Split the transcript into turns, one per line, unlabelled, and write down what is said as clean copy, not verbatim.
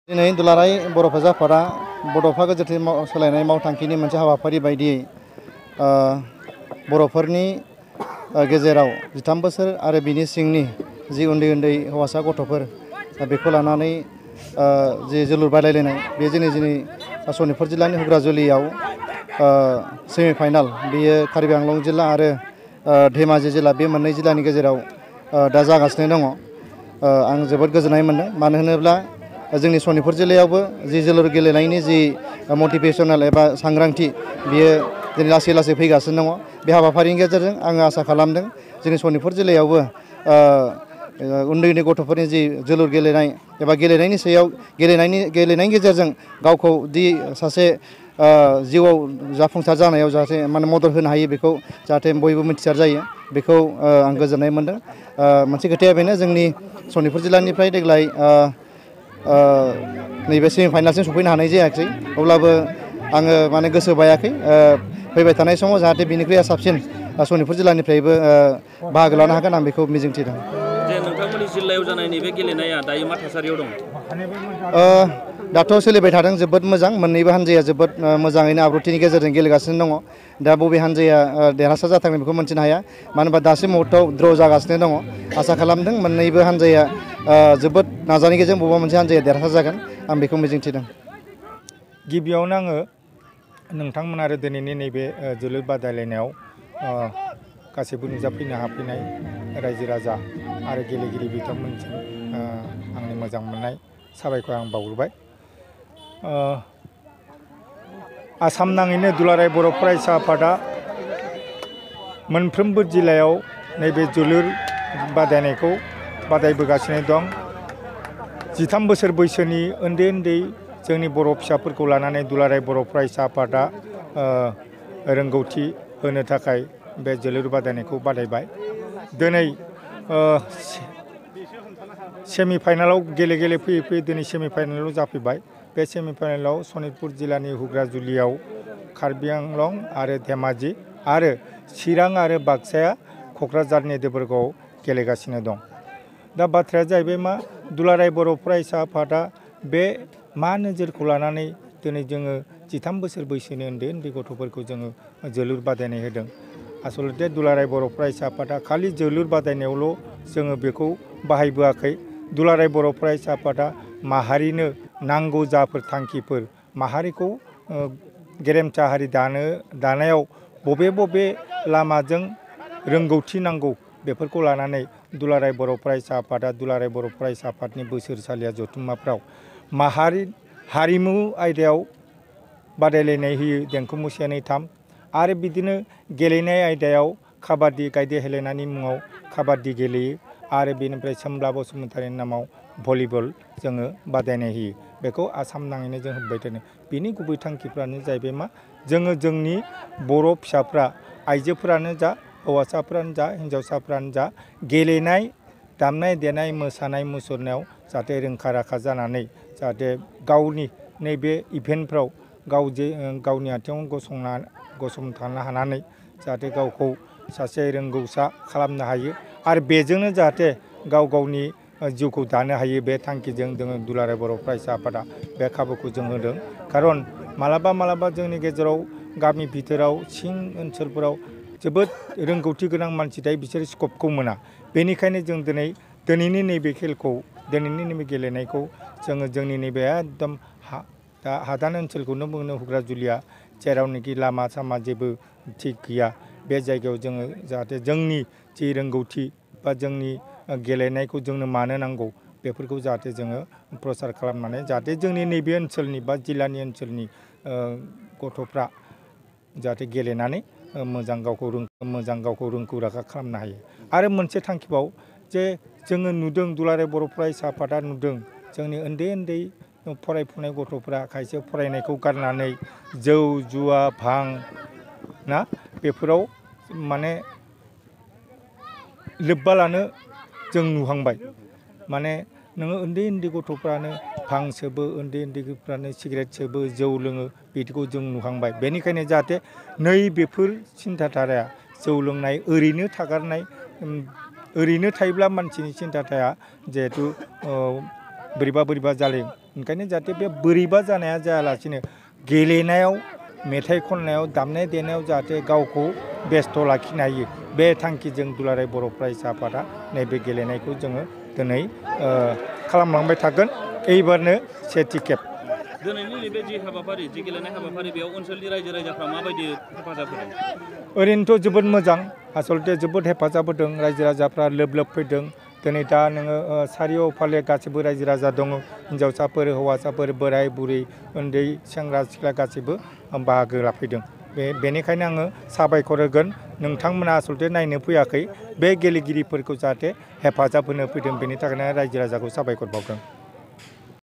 दिनै दुलाराय बर' फरायसाफोरा बड'फा गोजोरथि सोलायनाय मावथांखिनि मोनसे हाबाफारि बायदियै बर'फोरनि गेजेराव 13 बोसोर आरो बिनि सिंनि जि उन्दै उन्दै हौवासा गथ'फोर बेखौ लानानै जि जोलुर बादायलायनाय बे दिनै सनितपुर जिल्लानि हुग्राजुलियाव सेमिफाइनाल बेयो कार्बि आंलं जिल्ला आरो धेमाजि जिल्ला बे मोननै जिल्लानि गेजेराव दा जागासिनो दङ। आं जोबोद गोजोननाय मोन्दों, मानो होनोब्ला जोंनि सनितपुर जिल्लायावबो जि जोलुर गेलेनायनि जि मटिभेशनेल एबा सांग्रांथि बियो दिनै लासै लासै फैगासिनो दङ। बे हाबाफारिनि गेजेरजों आङो आसा खालामदों जोंनि सनितपुर जिल्लायावबो उन्दै उन्दै गथ'फोरनि जि जोलुर गेलेनाय एबा गेलेनायनि सायाव गेलेनायनि गेजेरजों गावखौ दि सासे जिउआव जाफुंसार जानायाव जाहाथे मदद होनो हायो बेखौ जाहाथे बयबो मिथिसार जायो, बेखौ आं गोजोननाय मोन्दों। मोनसे खोथाया बेनो, जोंनि सनितपुर जिल्लानिफ्राय देग्लाय नैबे सेमिफाइनालसिम सफैनो हानाय जायाखै, अब्लाबो आङो गोसो बायाखै। फैबाय थानाय समाव जाहाथे बिनिख्रुइ साबसिन सनितपुर जिल्लानिफ्रायबो बाहागो लानो हागोन आं बेखौ मिजिंथिदों।
जे नोंथांमोननि जिल्लायाव जानाय नैबे गेलेनाया दायो मा थासारियाव दं?
दाथ' सोलिबाय थादों, जोबोद मोजां। मोन्नैबो हान्जाया जोबोद मोजाङैनो आब्रुथिनि गेजेरजों गेलेगासिनो दङ। दा बबे हान्जाया देरहासार जाथारगोन बेखौ मोनथिनो हाया, मानो होनबा दासिम मुहुर्तआव द्र' जागासिनो दङ। आसा खालामदों मोन्नैबो हान्जाया जोबोद नाजानायनि गेजेरजों बबेबा मोनसे हान्जाया देरहासार जागोन, आं बेखौ मिजिंथिदों।
गिबियावनो आङो नोंथांमोन आरो दिनैनि नैबे जोलुर बादायलायनायाव गासैबो नुजाफैनो हाफैनाय रायजो राजा आरो गेलेगिरि बिथांमोनसिम आंनि मोजां मोननाय साबायखर आं बावग्रोबाय। आसाम नाङैनो दुलाराय बर' फरायसा आफादा मोनफ्रोमबो जिल्लायाव नैबे जोलुर बादायनायखौ बादायबोगासिनो दं। 13 बोसोर बैसोनि उन्दै उन्दै जोंनि बर' फिसाफोरखौ लानानै दुलाराय बर' फरायसा आफादा रोंगौथि होनो थाखाय बे जोलुर बादायनायखौ बादायबाय। दिनै सेमिफाइनालाव गेले फैयै दिनै सेमिफाइनालाव जाफैबाय। बे सेमिफाइनालाव सनितपुर जिल्लानि हुग्राजुलियाव कार्बि आंलं आरो धेमाजि आरो चिरां आरो बाक्साया क'क्राझारनि देबोरगावआव गेलेगासिनो दं। दा बाथ्राया जाहैबाय मा, दुलाराय बर' फरायसा आफादा बे मा नोजोरखौ लानानै दिनै जोङो 13 बोसोर बैसोनि उन्दै उन्दै गथ'फोरखौ जोङो जोलुर बादायनाय होदों। आसलथे दुलाराय बर' फरायसा आफादा खालि जोलुर बादायनायावल' जोङो बेखौ बाहायबोआखै। दुलाराय बर' फरायसा आफादा माहारिनो नांगौ जाफोर थांखिफोर, माहारिखौ गेरेमसा हारि दानायाव बबे लामाजों रोंगौथि नांगौ बेफोरखौ लानानै दुलाराय बर' फरायसा आफादा दुलाराय बर' फरायसा आफादनि बोसोरसालिया जथुम्माफ्राव हारिमु आयदायाव बादायलायनाय होयो, देंखो मुं 1, 2, 3 आरो बिदिनो गेलेनाय आयदायाव काबादि गायदे हेलेनानि मुङाव काबादि गेलेयो आरो बेनिफ्राय सोमब्ला बसुमतारिनि नामाव भलिबल जोङो बादायनाय होयो। बेखौ आसाम नाङैनो जों होबाय थादों। बिनि गुबै थांखिफ्रानो जाहैबाय मा, जोङो जोंनि बर' फिसाफ्रा, आइजोफोरानो जा हौवासाफ्रानो जा हिन्जावसाफ्रानो जा गेलेनाय, दामनाय देनाय, मोसानाय मुसुरनायाव जाहाथे रोंखा राखा जानानै जाहाथे गावनि नैबे इभेन्टफ्राव गावनि आथिङाव गसंथानो हानानै जाहाथे गावखौ सासे रोंगौसा खालामनो हायो आरो बेजोंनो जाहाथे गावनि जिउखौ दानो हायो। बे थांखिजों जोङो दुलाराय बर' फरायसा आफादा बे खाबुखौ जों होदों। खारन मालाबा जोंनि गेजेराव गामि भितोराव सिं ओनसोलफोराव जोबोद रोंगौथि गोनां मानसि थायो, बिसोर स्कपखौ मोना। बेनिखायनो जों दिनैनि नैबे खेलखौ, दिनैनि नैबे गेलेनायखौ जोङो जोंनि नैबे एकदम हादान ओनसोलखौनो बुङो हुग्राजुलिया, जेरावनोखि लामा सामा जेबो थिग गैया, बे जायगायाव जोङो जाहाथे जोंनि जि रोंगौथि बा जोंनि गेलेनायखौ जोंनो मानो नांगौ बेफोरखौ जाहाथे जोङो प्रसार खालामनानै जाहाथे जोंनि नैबे ओनसोलनि बा जिल्लानि ओनसोलनि गथ'फ्रा जाहाथे गेलेनानै मोजां गावखौ रोंखौ राखा खालामनो हायो। आरो मोनसे थांखिबाव जे जोङो नुदों, दुलाराय बर' फरायसा आफादा नुदों, जोंनि उन्दै फरायफुनाय गथ'फ्रा खायसे फरायनायखौ गारनानै जौ जुवा भां ना बेफोराव लोब्बा लानो जों नुहांबाय। नोङो उन्दै गथ'फ्रानो भां सोबो, उन्दै गथ'फ्रानो सिगारेट सोबो, जौ लोङो, बिदिखौ जों नुहांबाय। बेनिखायनो जाहाथे बेफोर सिन्थाधाराया, जौ लोंनाय, ओरैनो थागारनाय, ओरैनो थायोब्ला मानसिनि सिन्थाधाराया जिहेथु बोरैबा जायो, ओंखायनो जाहाथे बे बोरैबा जानाया जायालासिनो गेलेनायाव मेथाइ खननायाव दामनाय देनायाव जाहाथे गावखौ बेस्थ' लाखिनो हायो बे थांखिजों दुलाराय बर' फरायसा आफादा नैबे गेलेनायखौ जोङो दिनै खालामलांबाय थागोन एबारनो सेथि खेब
दिनैनि नैबे जि हाबाफारि जि गेलेनाय हाबाफारि बेयाव ओनसोलनि रायजो राजाफ्रा माबायदि हेफाजाब होदों
ओरैनोथ' जोबोद मोजां आसलथे जोबोद हेफाजाब होदों रायजो राजाफ्रा लोब लोब फैदों दिनै दा नोङो सारिय'फाले गासिबो रायजो राजा दङ हिन्जावसाफोर हौवासाफोर बोराय बुरै उन्दै सेंग्रा सिख्ला गासिबो बाहागो लाफैदों बेनिखायनो आङो साबायखर होगोन नोंथांमोना आसलथे नायनो फैयाखै बे गेलेगिरिफोरखौ जाहाथे हेफाजाब होनो फैदों बेनि थाखायनो रायजो राजाखौ साबायखर बावदों